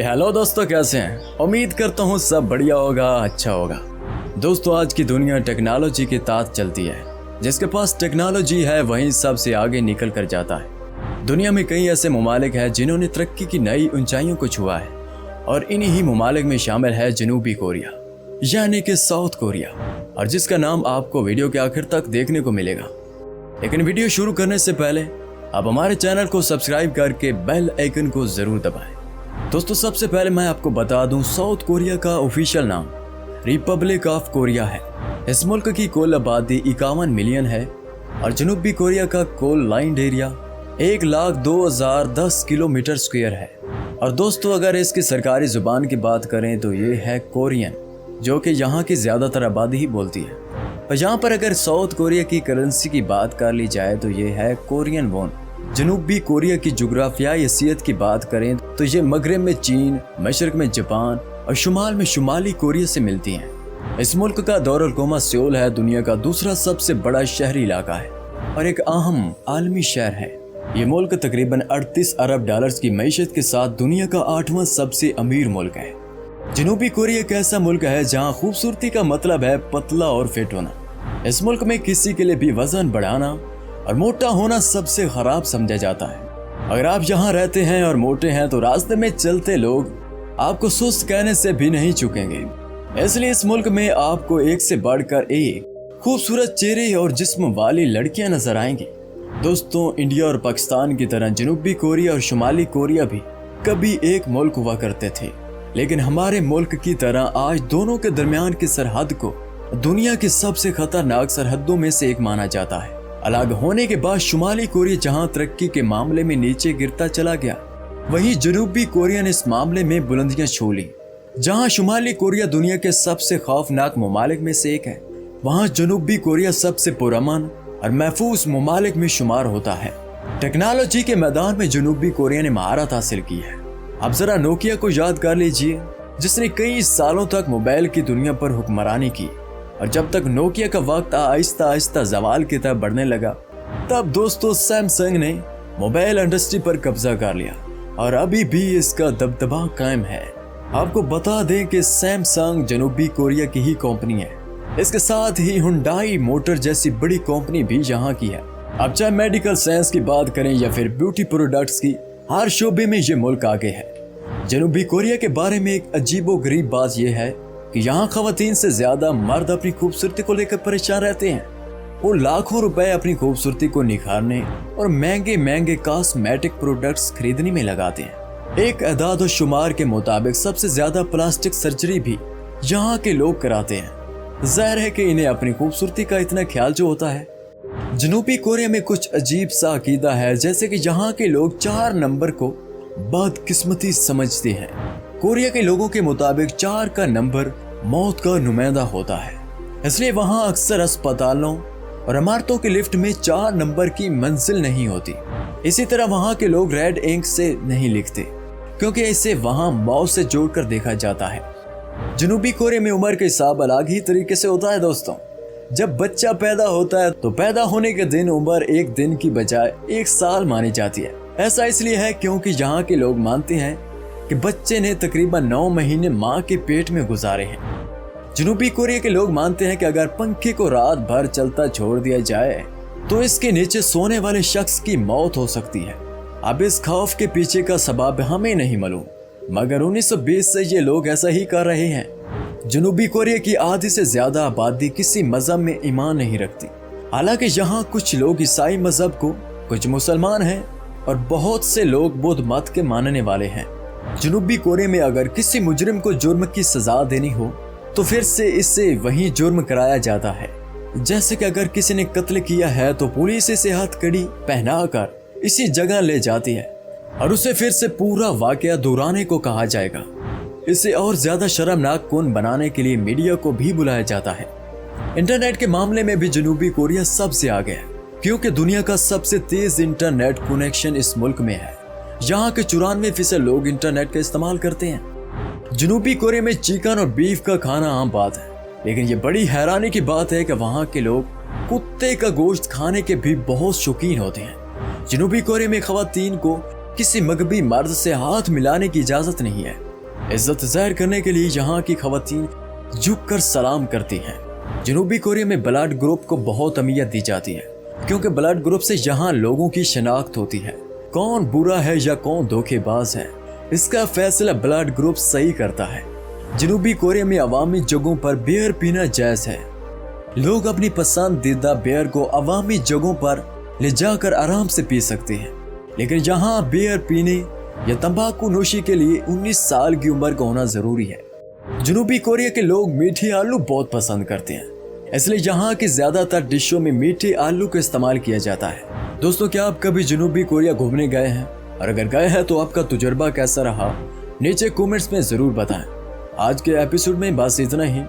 Hello दोस्तों, कैसे हैं? उम्मीद करता हूँ सब बढ़िया होगा, अच्छा होगा। दोस्तों, आज की दुनिया टेक्नोलॉजी के साथ चलती है। जिसके पास टेक्नोलॉजी है वहीं सबसे आगे निकल कर जाता है। दुनिया में कई ऐसे ममालिक हैं जिन्होंने तरक्की की नई ऊंचाइयों को छुआ है और इन्हीं ही ममालिक में शामिल है जनूबी कोरिया यानी कि साउथ कोरिया, और जिसका नाम आपको वीडियो के आखिर तक देखने को मिलेगा। लेकिन वीडियो शुरू करने से पहले आप हमारे चैनल को सब्सक्राइब करके बेल आइकन को जरूर दबाएं। दोस्तों, सबसे पहले मैं आपको बता दूं, साउथ कोरिया का ऑफिशियल नाम रिपब्लिक ऑफ कोरिया है। इस मुल्क की कुल आबादी 51 मिलियन है और जनूबी कोरिया का कुल लैंड एरिया 1,02,010 किलोमीटर स्क्वायर है। और दोस्तों, अगर इसकी सरकारी जुबान की बात करें तो ये है कोरियन, जो कि यहाँ की ज़्यादातर आबादी ही बोलती है। और यहाँ पर अगर साउथ कोरिया की करेंसी की बात कर ली जाए तो ये है कोरियन वॉन। जनूबी कोरिया की जुग्राफियाई हैसियत की बात करें तो ये मगरब में चीन, मशरक में जापान और शुमाल में शुमाली कोरिया से मिलती हैं। इस मुल्क का दारुल-हुकूमत सियोल है, दुनिया का दूसरा सबसे बड़ा शहरी इलाका है और एक अहम आलमी शहर है। ये मुल्क तकरीबन 38 अरब डॉलर्स की मईशत के साथ दुनिया का 8वां सबसे अमीर मुल्क है। जनूबी कोरिया एक ऐसा मुल्क है जहाँ खूबसूरती का मतलब है पतला और फिट होना। इस मुल्क में किसी के लिए भी वजन बढ़ाना और मोटा होना सबसे खराब समझा जाता है। अगर आप यहाँ रहते हैं और मोटे हैं तो रास्ते में चलते लोग आपको सुस्त कहने से भी नहीं चूकेंगे। इसलिए इस मुल्क में आपको एक से बढ़कर एक खूबसूरत चेहरे और जिस्म वाली लड़कियां नजर आएंगी। दोस्तों, इंडिया और पाकिस्तान की तरह जनूबी कोरिया और शुमाली कोरिया भी कभी एक मुल्क हुआ करते थे, लेकिन हमारे मुल्क की तरह आज दोनों के दरमियान की सरहद को दुनिया की सबसे खतरनाक सरहदों में से एक माना जाता है। अलग होने के बाद शुमाली कोरिया जहां तरक्की के मामले में नीचे गिरता चला गया, वहीं जनूबी कोरिया ने इस मामले में बुलंदियां छू ली। जहां शुमाली कोरिया दुनिया के सबसे खौफनाक ममालिक में से एक है, वहां जनूबी कोरिया सबसे पुरअमन और महफूज ममालिक में शुमार होता है। टेक्नोलॉजी के मैदान में जनूबी कोरिया ने महारत हासिल की है। अब जरा नोकिया को याद कर लीजिए, जिसने कई सालों तक मोबाइल की दुनिया पर हुक्मरानी की। और जब तक नोकिया का वक्त आहिस्ता आहिस्ता जवाल की तरफ बढ़ने लगा, तब दोस्तों सैमसंग ने मोबाइल इंडस्ट्री पर कब्जा कर लिया और अभी भी इसका दबदबा कायम है। आपको बता दें कि सैमसंग जनूबी कोरिया की ही कंपनी है। इसके साथ ही हुंडई मोटर जैसी बड़ी कंपनी भी यहाँ की है। अब चाहे मेडिकल साइंस की बात करें या फिर ब्यूटी प्रोडक्ट्स की, हर शोबे में ये मुल्क आगे है। जनूबी कोरिया के बारे में एक अजीबोगरीब बात यह है कि यहाँ खवातीन से ज्यादा मर्द अपनी खूबसूरती को लेकर परेशान रहते हैं। वो लाखों रुपए अपनी खूबसूरती को निखारने और महंगे महंगे कॉस्मेटिक प्रोडक्ट्स खरीदने में लगाते हैं। एक अदाद और शुमार के मुताबिक सबसे ज्यादा प्लास्टिक सर्जरी भी यहाँ के लोग कराते हैं। जाहिर है कि इन्हें अपनी खूबसूरती का इतना ख्याल जो होता है। जनूबी कोरिया में कुछ अजीब सा अकीदा है, जैसे कि यहाँ के लोग 4 नंबर को बदकिस्मती समझते हैं। कोरिया के लोगों के मुताबिक 4 का नंबर मौत का नुमाइंदा होता है, इसलिए वहाँ अक्सर अस्पतालों और इमारतों के लिफ्ट में 4 नंबर की मंजिल नहीं होती। इसी तरह वहाँ के लोग रेड इंक से नहीं लिखते, क्योंकि इसे वहाँ मौत से जोड़कर देखा जाता है। जनूबी कोरिया में उम्र का हिसाब अलग ही तरीके से होता है। दोस्तों, जब बच्चा पैदा होता है तो पैदा होने के दिन उम्र एक दिन की बजाय 1 साल मानी जाती है। ऐसा इसलिए है क्योंकि यहाँ के लोग मानते हैं कि बच्चे ने तकरीबन 9 महीने माँ के पेट में गुजारे हैं। जनूबी कोरिया के लोग मानते हैं कि अगर पंखे को रात भर चलता छोड़ दिया जाए तो इसके नीचे सोने वाले शख्स की मौत हो सकती है। अब इस खौफ के पीछे का सबब हमें नहीं मालूम, मगर 1920 से ये लोग ऐसा ही कर रहे हैं। जनूबी कोरिया की आधी से ज्यादा आबादी किसी मजहब में ईमान नहीं रखती। हालांकि यहाँ कुछ लोग ईसाई मजहब को, कुछ मुसलमान हैं और बहुत से लोग बुद्ध मत के मानने वाले हैं। जनूबी कोरिया में अगर किसी मुजरिम को जुर्म की सजा देनी हो तो फिर से इससे वही जुर्म कराया जाता है। जैसे कि अगर किसी ने कत्ल किया है तो पुलिस इसे हथकड़ी पहनाकर इसी जगह ले जाती है और उसे फिर से पूरा वाकया दोहराने को कहा जाएगा। इसे और ज्यादा शर्मनाक कौन बनाने के लिए मीडिया को भी बुलाया जाता है। इंटरनेट के मामले में भी जनूबी कोरिया सबसे आगे है, क्योंकि दुनिया का सबसे तेज इंटरनेट कनेक्शन इस मुल्क में है। यहाँ के 94% लोग इंटरनेट का इस्तेमाल करते हैं। जनूबी कोरिया में चिकन और बीफ का खाना आम बात है, लेकिन ये बड़ी हैरानी की बात है कि वहाँ के लोग कुत्ते का गोश्त खाने के भी बहुत शौकीन होते हैं। जनूबी कोरिया में खवातीन को किसी मगबी मर्द से हाथ मिलाने की इजाजत नहीं है। इज्जत ज़ाहिर करने के लिए यहाँ की खवातीन झुक कर सलाम करती हैं। जनूबी कोरिया में ब्लड ग्रुप को बहुत अहमियत दी जाती है, क्योंकि ब्लड ग्रुप से यहाँ लोगों की शनाख्त होती है। कौन बुरा है या कौन धोखेबाज है, इसका फैसला ब्लड ग्रुप सही करता है। जनूबी कोरिया में अवामी जगहों पर बियर पीना जायज़ है। लोग अपनी पसंदीदा बियर को अवामी जगहों पर ले जाकर आराम से पी सकते हैं, लेकिन यहाँ बियर पीने या तंबाकू नोशी के लिए 19 साल की उम्र का होना जरूरी है। जनूबी कोरिया के लोग मीठे आलू बहुत पसंद करते हैं, इसलिए यहाँ की ज्यादातर डिशों में मीठे आलू का इस्तेमाल किया जाता है। दोस्तों, क्या आप कभी जनूबी कोरिया घूमने गए हैं? और अगर गए हैं तो आपका तजुर्बा कैसा रहा, नीचे कमेंट्स में जरूर बताएं। आज के एपिसोड में बस इतना ही।